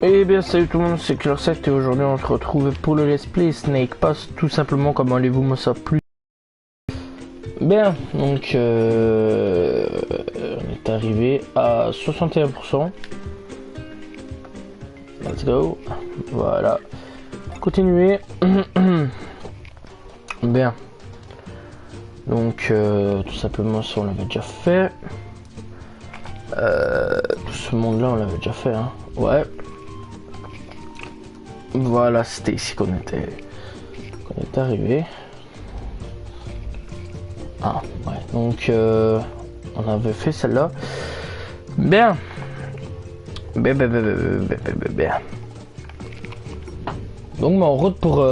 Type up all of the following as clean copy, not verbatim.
Eh bien salut tout le monde, c'est Clear7 et aujourd'hui on se retrouve pour le let's play Snake Pass. Tout simplement, comment allez-vous? Moi ça plus bien. Donc on est arrivé à 61%. Let's go. Voilà. Continuer. Bien. Donc tout simplement ça on l'avait déjà fait. Tout ce monde là on l'avait déjà fait hein. Ouais. Voilà, c'était ici qu'on est arrivé. Ah ouais, donc on avait fait celle-là. Bien. Bien. Donc en route pour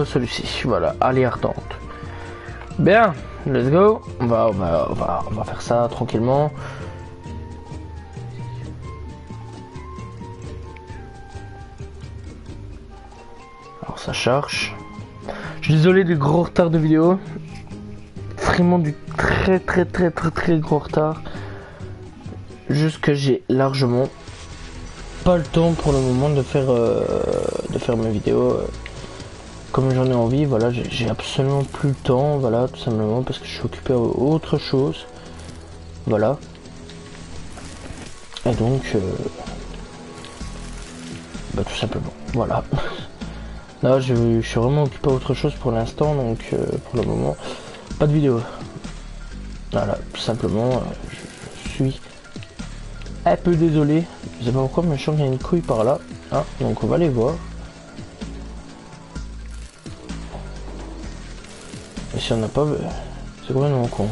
celui-ci. Voilà, allée ardente. Bien, let's go. On va faire ça tranquillement. Alors ça charge. Je suis désolé du gros retard de vidéo. Vraiment du très gros retard. Juste que j'ai largement pas le temps pour le moment de faire mes vidéos comme j'en ai envie. Voilà, j'ai absolument plus le temps. Voilà, tout simplement parce que je suis occupé à autre chose. Voilà. Et donc tout simplement. Voilà. Là, je suis vraiment occupé à autre chose pour l'instant, donc pour le moment, pas de vidéo. Voilà, tout simplement, je suis un peu désolé. Je sais pas pourquoi, mais je sens qu'il y a une couille par là. Hein, donc on va les voir. Et si on n'a pas, c'est complètement con.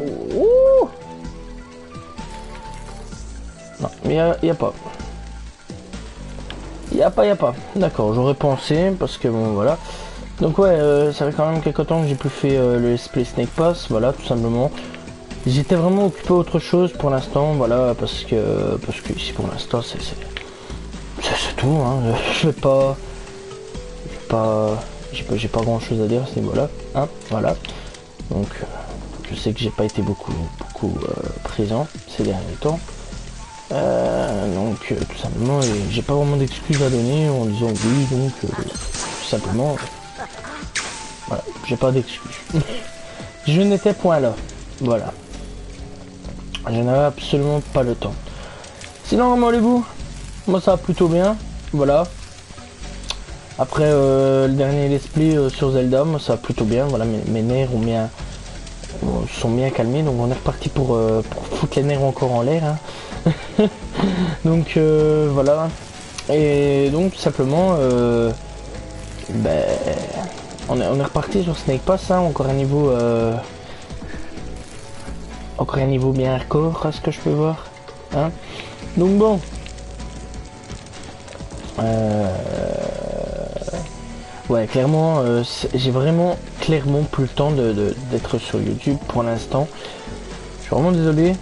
Ouh. Non, mais y a pas. Y a pas. D'accord, j'aurais pensé parce que bon voilà. Donc ouais, ça fait quand même quelques temps que j'ai plus fait le let's play Snake Pass. Voilà, tout simplement. J'étais vraiment occupé à autre chose pour l'instant. Voilà, parce que ici pour l'instant c'est tout. Hein. Je vais pas, j'ai pas grand chose à dire à ce niveau-là. Hein, voilà. Donc je sais que j'ai pas été beaucoup présent ces derniers temps. Donc tout simplement j'ai pas vraiment d'excuses à donner en disant oui, donc tout simplement voilà, j'ai pas d'excuses. Je n'étais point là, voilà, je n'avais absolument pas le temps. Sinon comment allez-vous? Moi ça va plutôt bien, voilà. Après le dernier let's play sur Zelda, moi ça va plutôt bien, voilà, mes nerfs sont bien calmés, donc on est reparti pour foutre les nerfs encore en l'air hein. Donc voilà, et donc tout simplement on est reparti sur Snake Pass hein, encore un niveau bien hardcore à ce que je peux voir hein. Donc bon ouais, clairement j'ai vraiment clairement plus le temps d'être sur YouTube pour l'instant. Je suis vraiment désolé.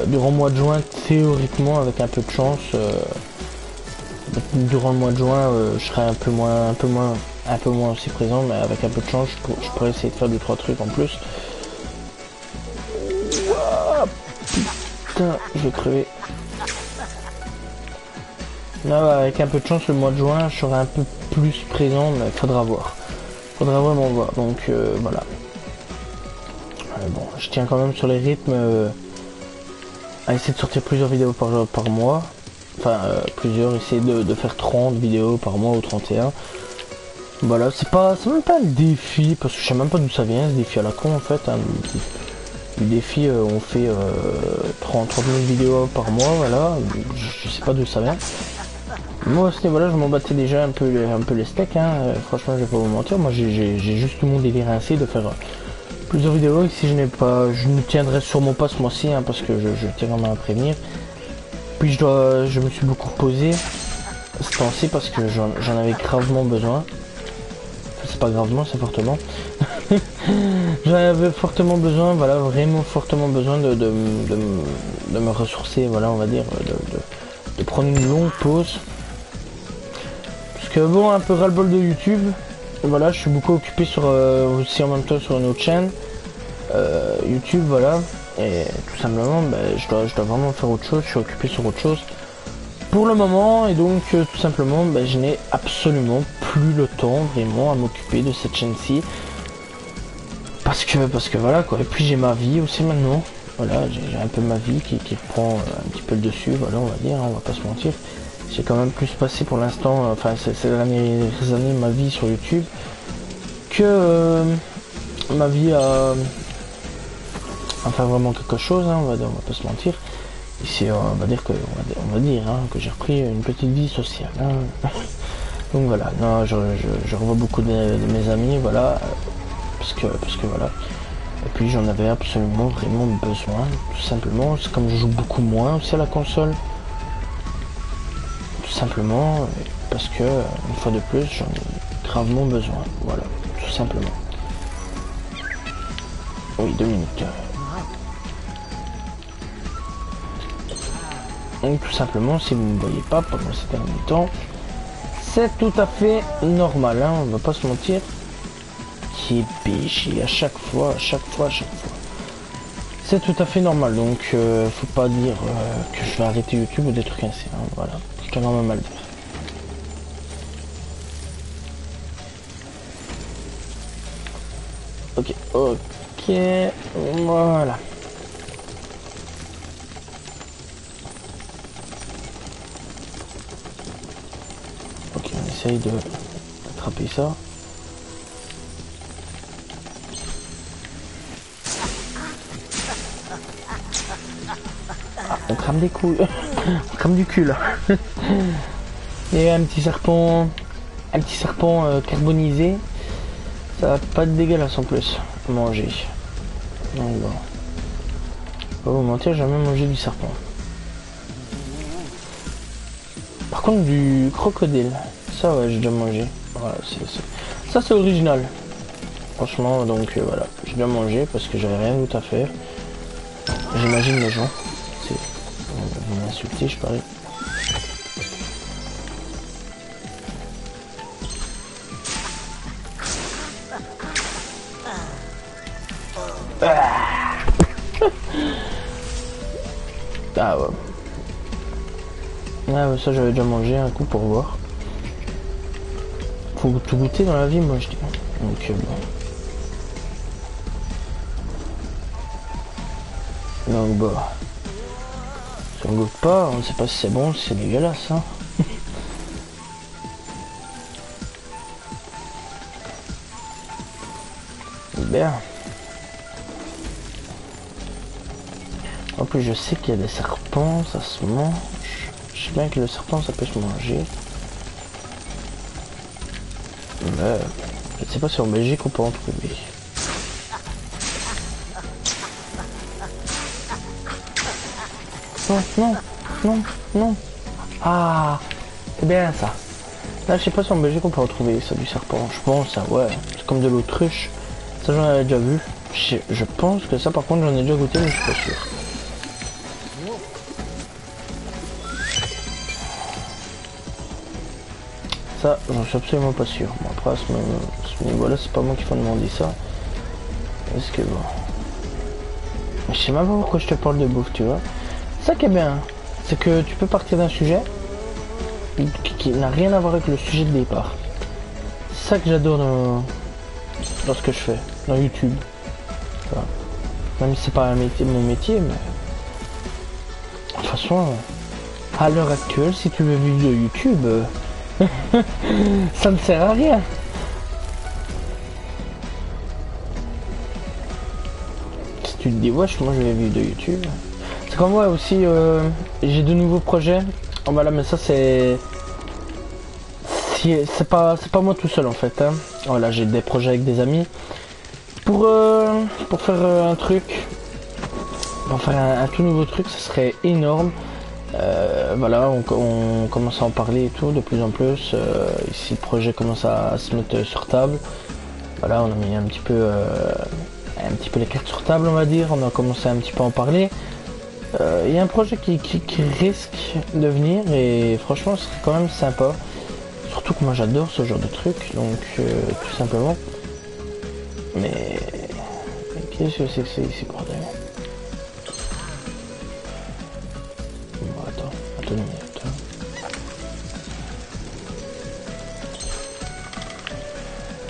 Durant le mois de juin, théoriquement, avec un peu de chance, durant le mois de juin, je serai un peu moins aussi présent, mais avec un peu de chance, je pourrais essayer de faire 2-3 trucs en plus. Ouah, putain, je vais crever. Là, avec un peu de chance, le mois de juin, je serai un peu plus présent, mais faudra voir. Faudra vraiment voir. Donc voilà. Bon, je tiens quand même sur les rythmes. À essayer de sortir plusieurs vidéos par mois, enfin essayer de faire 30 vidéos par mois ou 31. Voilà, c'est même pas un défi parce que je sais même pas d'où ça vient ce défi à la con en fait hein. Le défi on fait 30 000 vidéos par mois, voilà, je sais pas d'où ça vient. Moi à ce niveau là je m'en battais déjà un peu les steaks hein. Franchement je vais pas vous mentir, moi j'ai juste mon délire ainsi de faire plusieurs vidéos. Ici je ne tiendrai sûrement pas ce mois-ci hein, parce que je tiens quand même à prévenir. Puis je me suis beaucoup reposé ce temps-ci parce que j'en avais gravement besoin. C'est pas gravement, c'est fortement. J'en avais fortement besoin, voilà, vraiment fortement besoin de me ressourcer, voilà, on va dire, de prendre une longue pause. Parce que bon, un peu ras-le-bol de YouTube. Voilà, je suis beaucoup occupé sur aussi en même temps sur une autre chaîne. YouTube, voilà. Et tout simplement, je dois vraiment faire autre chose. Je suis occupé sur autre chose pour le moment. Et donc, tout simplement, je n'ai absolument plus le temps vraiment à m'occuper de cette chaîne-ci. Parce que voilà quoi. Et puis j'ai ma vie aussi maintenant. Voilà, j'ai un peu ma vie qui prend un petit peu le dessus. Voilà, on va dire, hein, on va pas se mentir. J'ai quand même plus passé pour l'instant, enfin c'est les dernières années ma vie sur YouTube que ma vie à enfin vraiment quelque chose, hein, on va pas se mentir. Ici on va dire que hein, que j'ai repris une petite vie sociale. Hein. Donc voilà, non, je revois beaucoup de mes amis, voilà, parce que voilà. Et puis j'en avais absolument vraiment besoin, tout simplement. C'est comme je joue beaucoup moins aussi à la console. Tout simplement, parce que une fois de plus, j'en ai gravement besoin. Voilà, tout simplement. Oui, 2 minutes. Donc tout simplement, si vous ne me voyez pas pendant ces derniers temps, c'est tout à fait normal, hein, on va pas se mentir. Qui est péché à chaque fois. C'est tout à fait normal, donc faut pas dire que je vais arrêter YouTube ou des trucs ainsi, hein, voilà. Je dois quand même à le dire. Ok, voilà. Ok, on essaye de attraper ça. Ah, on crame des couilles. On crame du cul là. Et un petit serpent carbonisé. Ça va pas être dégueulasse en plus à manger. Donc bon. Pas vous mentir, j'ai jamais mangé du serpent. Par contre du crocodile, ça ouais j'ai déjà mangé. Voilà, ça c'est original. Franchement donc voilà, j'ai déjà mangé parce que j'avais rien d'autre à faire. J'imagine les gens. Vous m'insultez, je parie. Ah ouais. Ah ouais, ça j'avais déjà mangé un coup pour voir. Faut tout goûter dans la vie, moi je dis. Donc bon. Donc bah. Si on goûte pas, on ne sait pas si c'est bon, si c'est dégueulasse, hein. Bien. En plus, je sais qu'il y a des serpents, ça se mange. Je sais bien que le serpent, ça peut se manger. Mais je ne sais pas si en Belgique on peut en trouver. Non. Ah, c'est bien ça. Là, je sais pas si en Belgique on peut en trouver ça du serpent. Je pense, ça, ouais. C'est comme de l'autruche. Ça, j'en avais déjà vu. Je pense que ça, par contre, j'en ai déjà goûté, mais je suis pas sûr. Ça, j'en suis absolument pas sûr. Bon, après, à ce niveau-là, c'est pas moi qui faut demander ça. Est-ce que bon... Je sais même pas pourquoi je te parle de bouffe, tu vois. Ça qui est bien, c'est que tu peux partir d'un sujet qui n'a rien à voir avec le sujet de départ. C'est ça que j'adore dans ce que je fais, dans YouTube. Voilà. Même si c'est pas mon métier, mais... De toute façon, à l'heure actuelle, si tu veux vivre de YouTube, ça ne sert à rien. Si tu te dis, wesh, moi je vais vivre de YouTube. C'est comme moi aussi, j'ai de nouveaux projets. Oh bah là, mais ça c'est pas moi tout seul en fait. Hein. Voilà, j'ai des projets avec des amis pour faire un truc, pour faire un tout nouveau truc. Ça serait énorme. Voilà, on commence à en parler et tout de plus en plus. Ici, le projet commence à se mettre sur table. Voilà, on a mis un petit peu les cartes sur table, on va dire. On a commencé un petit peu à en parler. Il y a un projet qui risque de venir et franchement ce serait quand même sympa. Surtout que moi j'adore ce genre de truc, donc tout simplement. Mais Qu'est-ce que c'est que c'est ici, bordel? Bon, attends une minute.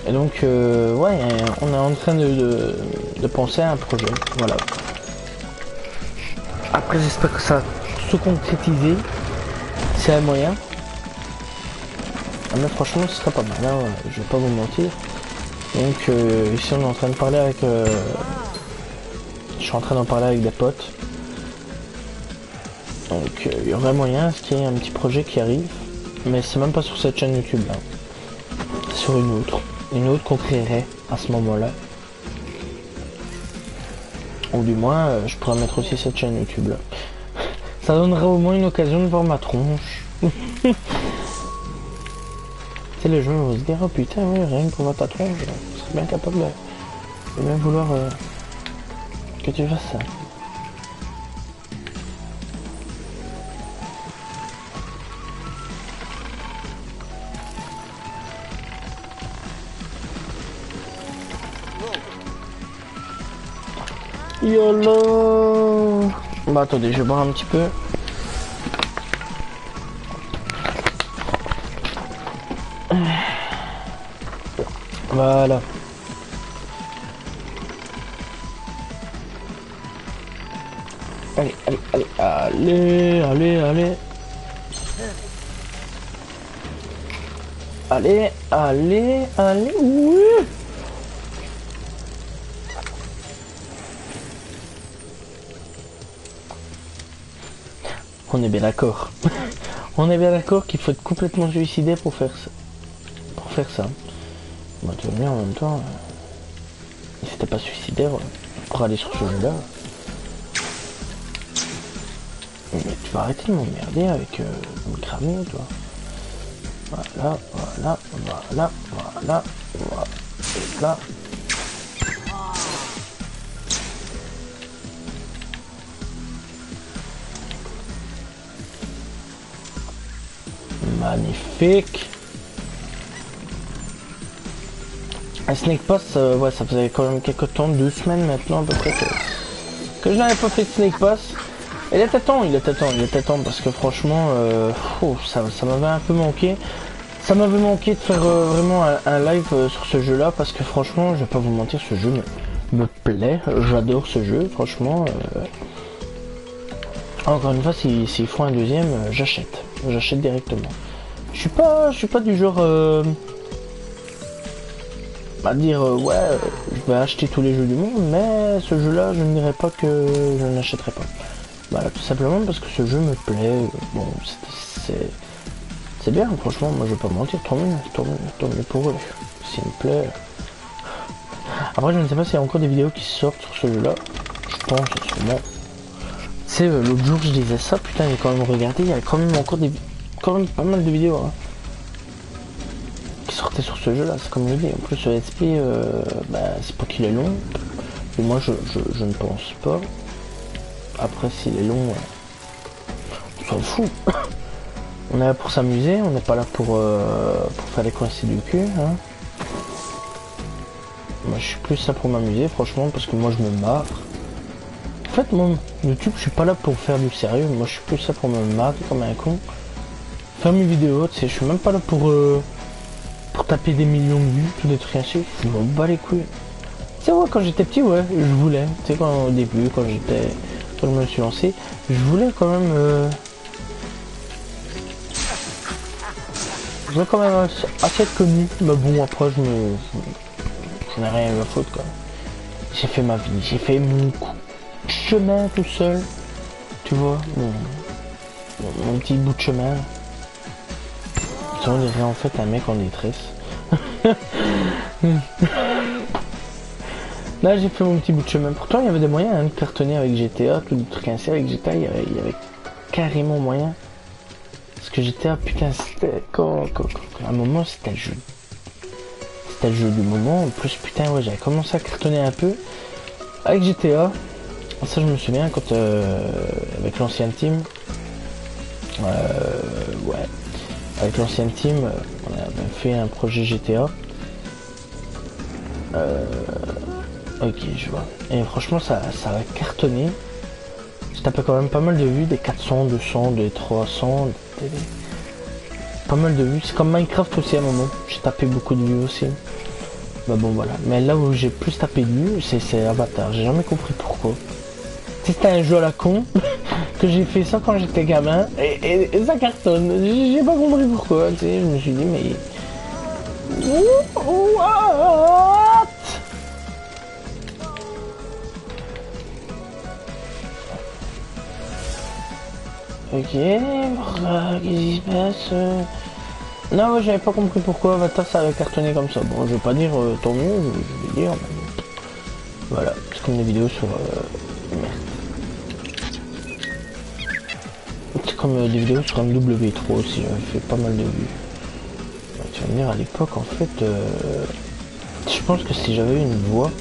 Et donc, ouais, on est en train de penser à un projet, voilà. Après, j'espère que ça va se concrétiser, c'est un moyen. Ah, mais franchement, ce serait pas mal, hein, je vais pas vous mentir. Donc, ici, on est en train de parler avec... je suis en train d'en parler avec des potes. Donc, il y aurait moyen, ce qui est un petit projet qui arrive. Mais c'est même pas sur cette chaîne YouTube, là. Sur une autre. Une autre qu'on créerait à ce moment-là. Ou du moins, je pourrais mettre aussi cette chaîne YouTube là. Ça donnera au moins une occasion de voir ma tronche. Tu sais, les gens vont se dire, oh putain, oui, rien que pour voir ta tronche, je serais bien capable de bien vouloir que tu fasses ça. YOLO. Bah attendez, je vais boire un petit peu. Voilà. Allez, allez, allez, allez, allez, allez. Allez, allez, allez, oui. On est bien d'accord. On est bien d'accord qu'il faut être complètement suicidaire pour faire ça. Bah, tu vois bien, en même temps, si c'était pas suicidaire pour aller sur ce jeu-là. Mais tu vas arrêter de m'emmerder avec me cramer, toi. Voilà, voilà, voilà, voilà, voilà. Et là. Magnifique. Un Snake Pass, ouais, ça faisait quand même quelques temps, 2 semaines maintenant à peu près que je n'avais pas fait de Snake Pass. Et il était temps parce que franchement, ça m'avait un peu manqué. Ça m'avait manqué de faire vraiment un live sur ce jeu-là parce que franchement, je vais pas vous mentir, ce jeu me plaît. J'adore ce jeu, franchement. Encore une fois, s'ils font un deuxième, j'achète directement. Je suis pas du genre à dire ouais, je vais acheter tous les jeux du monde, mais ce jeu-là, je ne dirais pas que je n'achèterai pas. Voilà, tout simplement parce que ce jeu me plaît. Bon, c'est bien, franchement, moi je vais pas mentir, tant mieux pour eux. S'il me plaît. Après, je ne sais pas s'il y a encore des vidéos qui sortent sur ce jeu-là. Je pense, sûrement. Tu sais, l'autre jour, je disais ça, putain, j'ai quand même regardé, il y a quand même encore quand même pas mal de vidéos hein, qui sortaient sur ce jeu-là, c'est comme je dis. En plus, le SP, bah, c'est pas qu'il est long. Et moi, je ne pense pas. Après, s'il est long, on s'en fout. On est là pour s'amuser, on n'est pas là pour faire les coincés du cul. Hein. Moi, je suis plus là pour m'amuser, franchement, parce que moi, je me marre. En fait, moi, YouTube, je suis pas là pour faire du sérieux. Moi, je suis plus là pour me marrer comme un con. Faire mes vidéos, tu sais, je suis même pas là pour taper des millions de vues, tous des trucs ainsi. Je m'en bats les couilles. Tu sais, ouais, quand j'étais petit, ouais, je voulais. Tu sais, au début, quand je me suis lancé, je voulais quand même... je voulais quand même assez être connu. Mais bon, après, je n'ai rien eu à foutre, quoi. J'ai fait ma vie, j'ai fait mon chemin tout seul. Tu vois, mon petit bout de chemin. Ça, on dirait en fait un mec en détresse. Là, j'ai fait mon petit bout de chemin. Pourtant, il y avait des moyens hein, de cartonner avec GTA, tout des trucs ainsi. Avec GTA, il y avait carrément moyen. Parce que GTA, putain, c'était... À un moment, c'était le jeu. C'était le jeu du moment. En plus, putain, ouais, j'avais commencé à cartonner un peu. Avec GTA. Ça, je me souviens quand... avec l'ancienne team. Ouais. Avec l'ancienne team, on avait fait un projet GTA. Ok, je vois. Et franchement, ça va cartonner. J'ai tapé quand même pas mal de vues, des 400, 200, des 300, pas mal de vues. C'est comme Minecraft aussi à un moment. J'ai tapé beaucoup de vues aussi. Bah bon, voilà. Mais là où j'ai plus tapé de vues, c'est Avatar. J'ai jamais compris pourquoi. Si c'était un jeu à la con, que j'ai fait ça quand j'étais gamin, et ça cartonne. J'ai pas compris pourquoi, tu sais. Je me suis dit, mais... What? Ok, qu'est-ce qui se passe? Non, ouais, j'avais pas compris pourquoi Avatar ça avait cartonné comme ça. Bon, je vais pas dire tant mieux, je vais dire, mais... Voilà, c'est comme des vidéos sur... Merde. C'est comme des vidéos sur MW3 aussi, j'avais fait pas mal de vues. Ouais, tu vas me dire, à l'époque, en fait... Je pense que si j'avais eu une voix...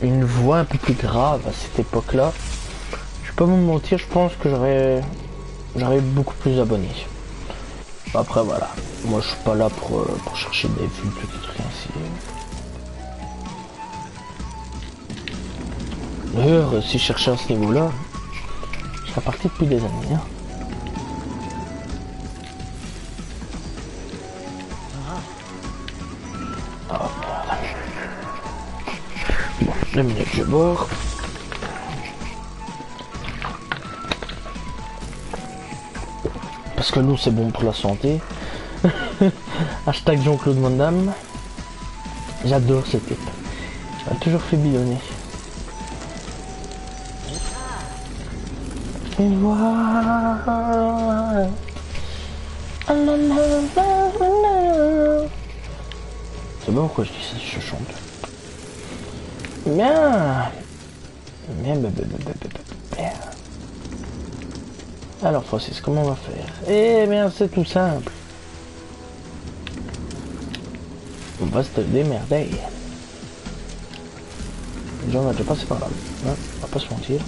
Une voix un peu plus grave à cette époque-là, je vais pas vous mentir, je pense que j'aurais beaucoup plus d'abonnés. Après voilà, moi je suis pas là pour chercher des vues, tout des trucs ainsi. D'ailleurs, si je cherchais à ce niveau-là, je serais parti depuis des années. Hein. Oh merde. Bon, 2 minutes, je bois. Parce que l'eau c'est bon pour la santé. Hashtag Jean-Claude Van Damme. J'adore ce type. Il m'a toujours fait bidonner. Et voilà. C'est bon pourquoi je dis ça, je chante. Bien. Bien. Alors Francis, comment on va faire? Eh bien c'est tout simple. On va se démerder. Déjà on a déjà passé par là. Hein, on va pas se mentir.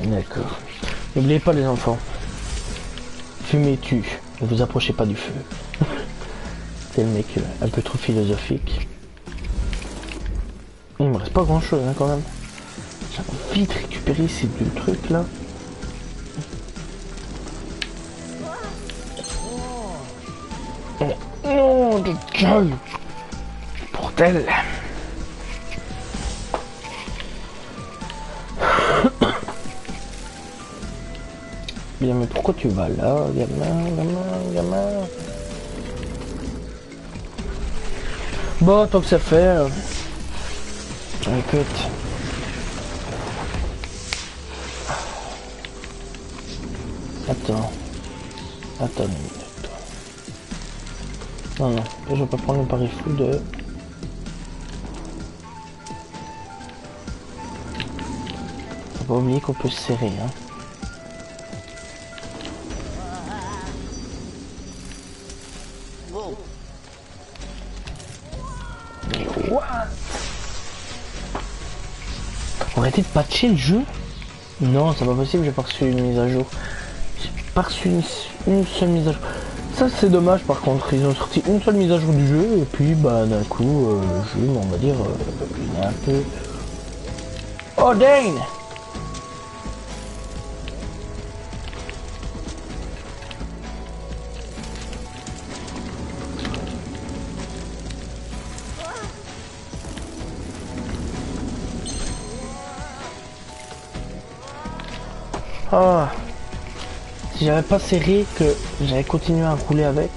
D'accord. N'oubliez pas les enfants. Fumez tue. Ne vous approchez pas du feu. C'est le mec un peu trop philosophique. Il me reste pas grand chose hein, quand même. J'ai vite récupérer ces 2 trucs là. Oh, non de Dieu. Bordel. Bien mais pourquoi tu vas là, gamin? Bon, tant que ça fait... Écoute... Attends une minute. Non, je vais pas prendre le pari fou de... Faut pas oublier qu'on peut se serrer, hein. Arrêtez de patcher le jeu. Non, c'est pas possible, j'ai pas reçu une mise à jour. J'ai pas reçu une seule mise à jour. Ça c'est dommage par contre, ils ont sorti une seule mise à jour du jeu et puis bah d'un coup le jeu on va dire il est un peu... Oh dang. Ah, si j'avais pas serré que j'avais continué à rouler avec.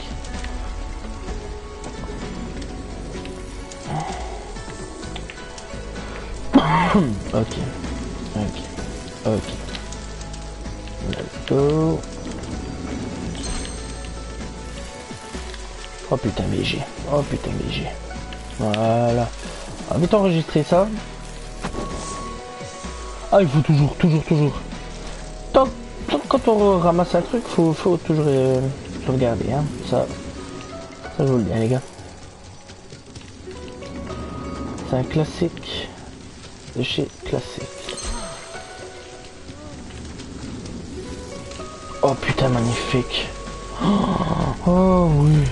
Ok. Let's go. Oh putain BG. Voilà. On va vite enregistrer ça. Ah il faut toujours. Quand on ramasse un truc, faut toujours regarder, hein. Ça je vous le dis, hein, les gars. C'est un classique de chez classique. Oh putain, magnifique. Oh oui.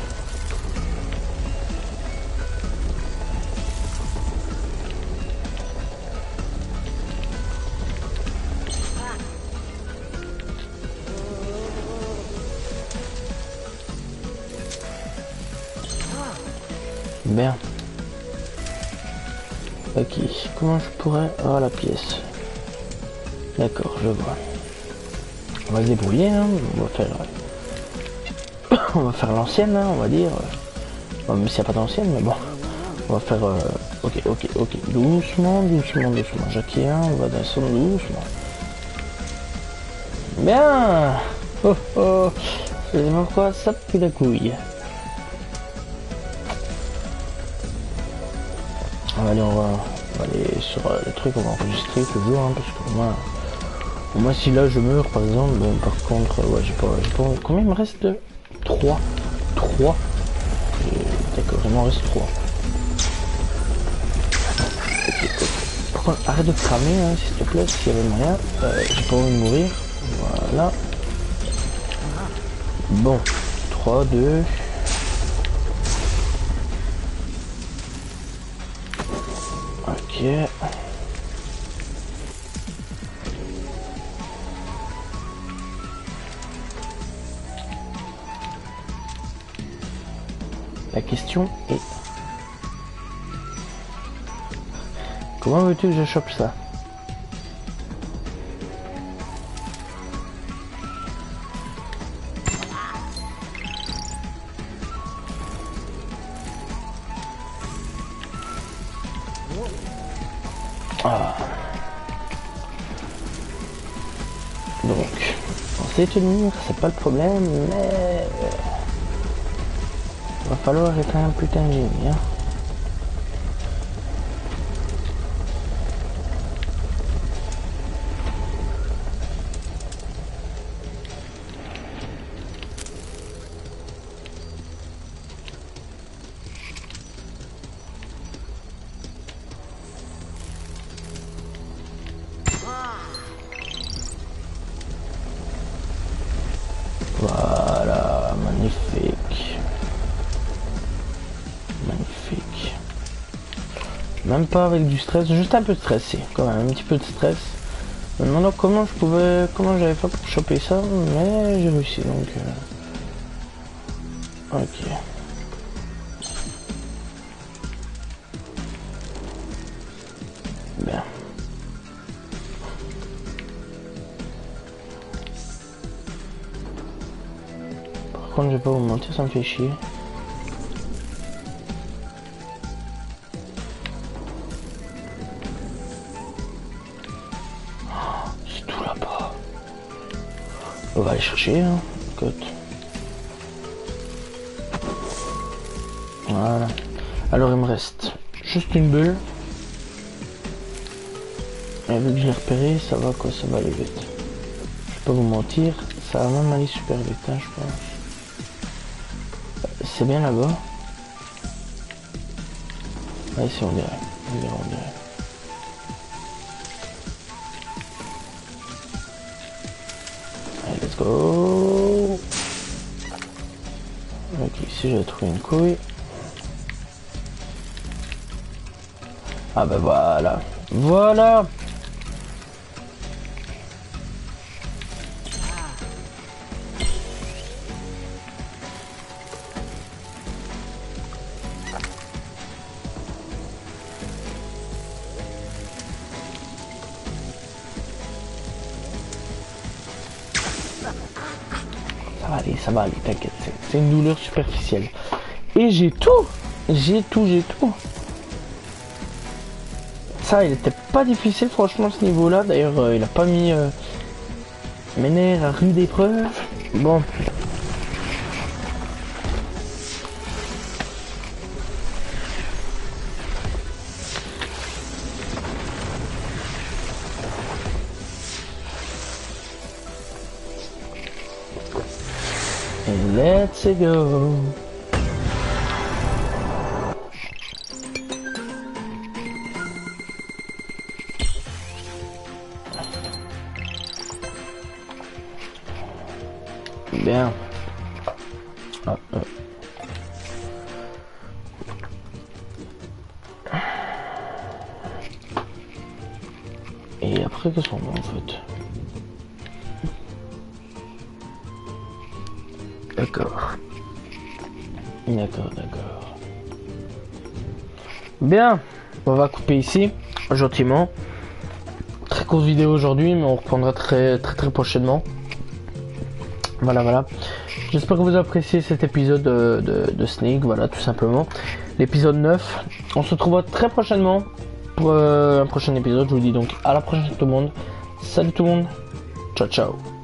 Bien. Ok, comment je pourrais... Oh, la pièce. D'accord, je vois. On va se débrouiller, hein. On va faire l'ancienne, hein, on va dire. Bon, même s'il n'y a pas d'ancienne, mais bon. On va faire... Ok. Doucement. Jackie 1, on va descendre doucement. Bien. Oh. C'est pourquoi ça pue la couille. Allez, on va aller sur le truc, on va enregistrer toujours, hein, parce que moi si là je meurs par exemple, bon par contre, ouais j'ai pas, combien il me reste de 3. D'accord, il m'en reste 3. Ok. Par contre, arrête de cramer, hein, s'il te plaît, s'il y avait moyen. J'ai pas envie de mourir. Voilà. Bon, 3, 2. Ok. La question est... Comment veux-tu que je chope ça? Ah. Donc, on sait tenir, c'est pas le problème, mais... va falloir être un putain de génie, hein. Voilà, magnifique. Même pas avec du stress, juste un peu de stress, si, quand même, un petit peu de stress. Je me demande comment j'avais fait pour choper ça, mais j'ai réussi, donc... Ok. Bien. Par contre, je vais pas vous mentir, ça me fait chier. C'est tout là-bas. On va aller chercher, hein, côte. Voilà. Alors, il me reste juste une bulle. Et vu que j'ai repéré, ça va quoi, ça va aller vite. Je vais pas vous mentir, ça va même aller super vite, hein, je pense. C'est bien là-bas. Ah, ici on dirait. Allez, let's go. Ok, ici j'ai trouvé une couille. Ah bah voilà. Voilà. Ça va aller, t'inquiète, c'est une douleur superficielle. Et j'ai tout. Ça, il était pas difficile franchement ce niveau-là. D'ailleurs, il a pas mis mes nerfs à rude épreuve. Bon. Et let's go. Ah, Et après, qu'est-ce qu'on met en fait? D'accord. D'accord, d'accord. Bien, on va couper ici, gentiment. Très courte vidéo aujourd'hui, mais on reprendra très prochainement. Voilà, voilà. J'espère que vous appréciez cet épisode de Sneak, voilà, tout simplement. L'épisode 9. On se retrouvera très prochainement pour un prochain épisode. Je vous dis donc à la prochaine tout le monde. Salut tout le monde. Ciao, ciao.